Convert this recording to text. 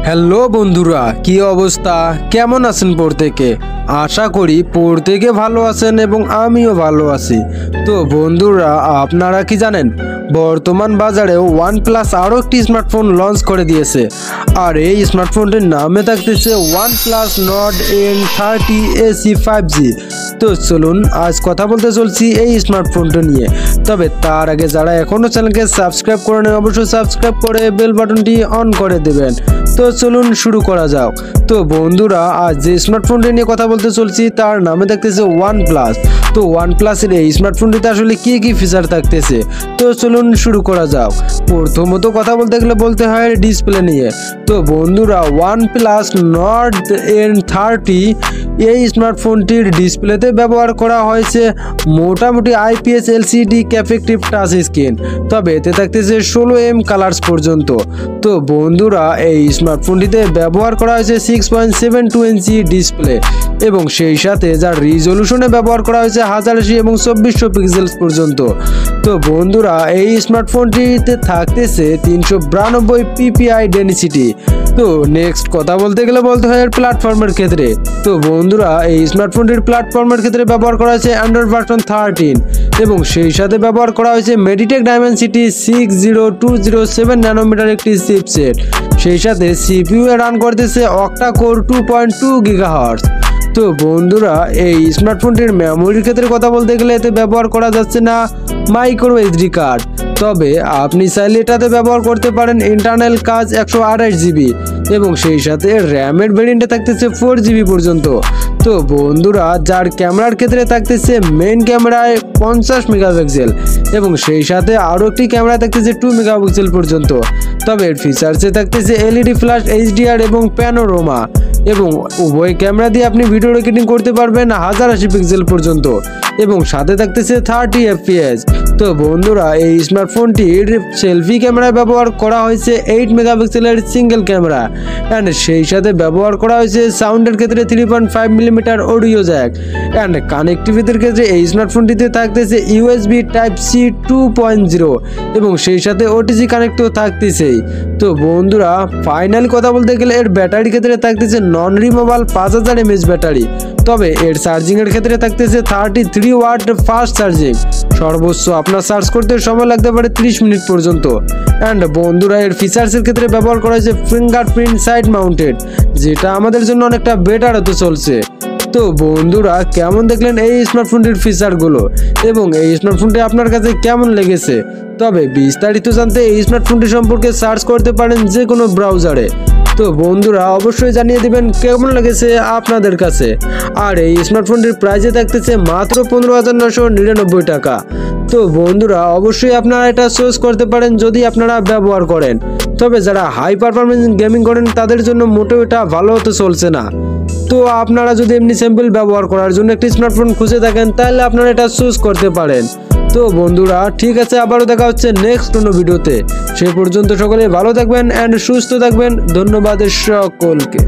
Hello বন্ধুরা, কি অবস্থা? কেমন আছেন প্রত্যেকে? আশা করি প্রত্যেকে ভালো আছেন এবং আমিও ভালো আছি। তো বন্ধুরা, আপনারা কি জানেন বর্তমান বাজারে OnePlus আরও একটি স্মার্টফোন লঞ্চ করে দিয়েছে, আর এই স্মার্টফোনটির নামে থাকতেছে OnePlus Nord N30 AC 5G। তো চলুন আজ কথা বলতে চলছি এই স্মার্টফোনটা নিয়ে। তবে তার আগে যারা এখনও চ্যানেলকে সাবস্ক্রাইব করেন অবশ্যই সাবস্ক্রাইব করে বেল বাটনটি অন করে দেবেন। তো চলুন শুরু করা যাক। তো বন্ধুরা, আজ যে স্মার্টফোনটি নিয়ে কথা বলতে চলছি তার নামে থাকতেছে OnePlus। তো OnePlus-এর এই স্মার্টফোনটিতে আসলে কি কি ফিচার থাকতেছে, তো চলুন শুরু করা যাক। প্রথমত কথা বলতে গেলে বলতে হয় ডিসপ্লে নিয়ে। তো বন্ধুরা, OnePlus Nord N30 এই স্মার্টফোনটির ডিসপ্লেতে ব্যবহার করা হয়েছে মোটামুটি IPS LCD ক্যাপেক্টিভ টাচ স্ক্রিন। তবে এতে থাকতেছে 16M কালার্স পর্যন্ত। তো বন্ধুরা, এই স্মার্টফোনটিতে ব্যবহার করা হয়েছে 6.72 ইঞ্চি ডিসপ্লে এবং সেই সাথে যার রিজলিউশনে ব্যবহার করা হয়েছে 1080 এবং 2400 পিক্সেলস পর্যন্ত। তো বন্ধুরা, এই স্মার্টফোনটিতে থাকতেছে 392 PPI ডেনসিটি। তো নেক্সট কথা বলতে গেলে বলতে হয় প্ল্যাটফর্মের ক্ষেত্রে। তো বন্ধুরা, এই স্মার্টফোনটির প্ল্যাটফর্মের ক্ষেত্রে ব্যবহার করা হয়েছে অ্যান্ড্রয়েড ভার্সন 13 এবং সেই সাথে ব্যবহার করা হয়েছে মেডিটেক ডাইমেনসিটি 60207 ন্যানোমিটার একটি চিপসেট। সেই সাথে CPU এ রান করতেছে অক্টা কোর 2.2 GHz। তো বন্ধুরা, এই স্মার্টফোনটির মেমোরির ক্ষেত্রে কথা বলতে গেলে এতে ব্যবহার করা যাচ্ছে না মাইক্রো SD কার্ড। তবে আপনি চাইলে এটাতে ব্যবহার করতে পারেন ইন্টারনাল কাজ 128 GB এবং সেই সাথে র্যামের ভেরিয়েন্টে থাকতেছে 4 GB পর্যন্ত। তো বন্ধুরা, যার ক্যামেরার ক্ষেত্রে থাকতেছে মেইন ক্যামেরায় 50 মেগাপিক্সেল এবং সেই সাথে আরও একটি ক্যামেরা থাকতেছে 2 মেগাপিক্সেল পর্যন্ত। তবে এর ফিচার্সে থাকতেছে LED ফ্ল্যাশ HDR এবং প্যানোরামা এবং উভয় ক্যামেরা দিয়ে আপনি ভিডিও রেকর্ডিং করতে পারবেন 1080 পিক্সেল পর্যন্ত এবং সাথে থাকতেছে 30 FPS। তো বন্ধুরা, এই স্মার্টফোনটির সেলফি ক্যামেরায় ব্যবহার করা হয়েছে 8 মেগাপিক্সেলের সিঙ্গেল ক্যামেরা অ্যান্ড সেই সাথে ব্যবহার করা হয়েছে সাউন্ডের ক্ষেত্রে 3.5 মিলিমিটার অডিও জ্যাক অ্যান্ড কানেক্টিভিটির ক্ষেত্রে এই স্মার্টফোনটিতে থাকতেছে USB Type-C 2.0 এবং সেই সাথে OTG কানেক্টও থাকতেছেই। তো বন্ধুরা, ফাইনালি কথা বলতে গেলে এর ব্যাটারির ক্ষেত্রে থাকতেছে নন রিমুভেবল 5000 mAh ব্যাটারি। তবে এর চার্জিংয়ের ক্ষেত্রে থাকতেছে 33 ওয়াট ফাস্ট চার্জিং। সর্বোচ্চ আপনার চার্জ করতে সময় লাগতে পারে 30 মিনিট পর্যন্ত। অ্যান্ড বন্ধুরা, এর ফিচার্সের ক্ষেত্রে ব্যবহার করা হয়েছে ফিঙ্গারপ্রিন্ট সাইড মাউন্টেড, যেটা আমাদের জন্য অনেকটা বেটার হতে চলছে। তো বন্ধুরা, কেমন দেখলেন এই স্মার্টফোনটির ফিচারগুলো এবং এই স্মার্টফোনটি আপনার কাছে কেমন লেগেছে? তবে বিস্তারিত জানতে এই স্মার্টফোনটি সম্পর্কে সার্চ করতে পারেন যে কোনো ব্রাউজারে। তো বন্ধুরা, অবশ্যই জানিয়ে দিবেন কেমন লেগেছে আপনাদের কাছে। আর এই স্মার্টফোনটির প্রাইসে থাকতেছে মাত্র 15,999 টাকা। তো বন্ধুরা, অবশ্যই আপনারা এটা চুজ করতে পারেন যদি আপনারা ব্যবহার করেন। তবে যারা হাই পারফরমেন্স গেমিং করেন তাদের জন্য মোটেও এটা ভালো হতে চলছে না। তো আপনারা যদি এমনি স্যাম্পল ব্যবহার করার জন্য একটি স্মার্টফোন খুঁজে থাকেন তাহলে আপনারা এটা চুজ করতে পারেন। তো বন্ধুরা, ঠিক আছে, আবারও দেখা হচ্ছে নেক্সট কোনো ভিডিওতে। সে পর্যন্ত সকলে ভালো থাকবেন অ্যান্ড সুস্থ থাকবেন। ধন্যবাদ সকলকে।